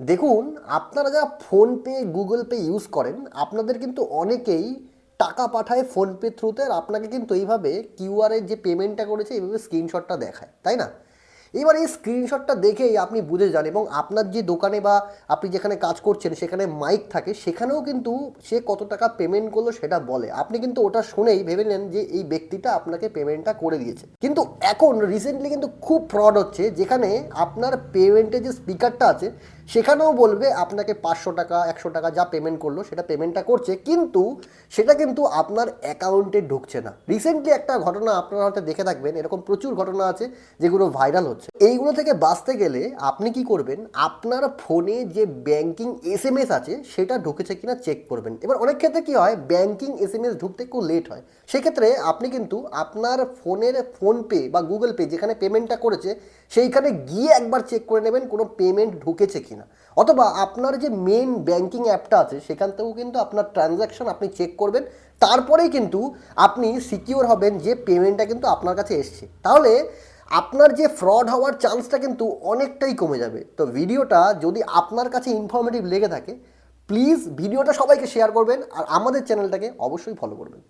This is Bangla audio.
দেখুন, আপনারা যারা ফোনপে, গুগল পে ইউজ করেন, আপনাদের কিন্তু অনেকেই টাকা পাঠায় ফোনপে থ্রুতে আর আপনাকে কিন্তু এইভাবে কিউআরের যে পেমেন্টটা করেছে এইভাবে স্ক্রিনশটটা দেখায়, তাই না? এবার এই স্ক্রিনশটটা দেখেই আপনি বুঝে যান এবং আপনার যে দোকানে বা আপনি যেখানে কাজ করছেন সেখানে মাইক থাকে, সেখানেও কিন্তু সে কত টাকা পেমেন্ট করলো সেটা বলে। আপনি কিন্তু ওটা শুনেই ভেবে নেন যে এই ব্যক্তিটা আপনাকে পেমেন্টটা করে দিয়েছে। কিন্তু এখন রিসেন্টলি কিন্তু খুব ফ্রড হচ্ছে, যেখানে আপনার পেমেন্টের যে স্পিকারটা আছে সেখানেও বলবে আপনাকে 500 টাকা 100 টাকা যা পেমেন্ট করলো সেটা পেমেন্টটা করছে, কিন্তু সেটা কিন্তু আপনার অ্যাকাউন্টে ঢুকছে না। রিসেন্টলি একটা ঘটনা আপনারা হয়তো দেখে থাকবেন, এরকম প্রচুর ঘটনা আছে যেগুলো ভাইরাল হচ্ছে। এইগুলো থেকে বাঁচতে গেলে আপনি কি করবেন, আপনার ফোনে যে ব্যাংকিং এসএমএস আছে সেটা ঢুকেছে কিনা চেক করবেন। এবার অনেক ক্ষেত্রে কি হয়, ব্যাংকিং এসএমএস ঢুকতে একটু লেট হয়, সেক্ষেত্রে আপনি কিন্তু আপনার ফোনের ফোনপে বা গুগল পে যেখানে পেমেন্টটা করেছে সেইখানে গিয়ে একবার চেক করে নেবেন কোনো পেমেন্ট ঢুকেছে কিনা। অথবা আপনার যে মেন ব্যাংকিং অ্যাপটা আছে সেখান থেকেও কিন্তু আপনার ট্রানজ্যাকশন আপনি চেক করবেন, তারপরেই কিন্তু আপনি সিকিওর হবেন যে পেমেন্টটা কিন্তু আপনার কাছে এসছে। তাহলে আপনার যে ফ্রড হওয়ার চান্সটা কিন্তু অনেকটাই কমে যাবে। তো ভিডিওটা যদি আপনার কাছে ইনফরমেটিভ লেগে থাকে, প্লিজ ভিডিওটা সবাইকে শেয়ার করবেন আর আমাদের চ্যানেলটাকে অবশ্যই ফলো করবেন।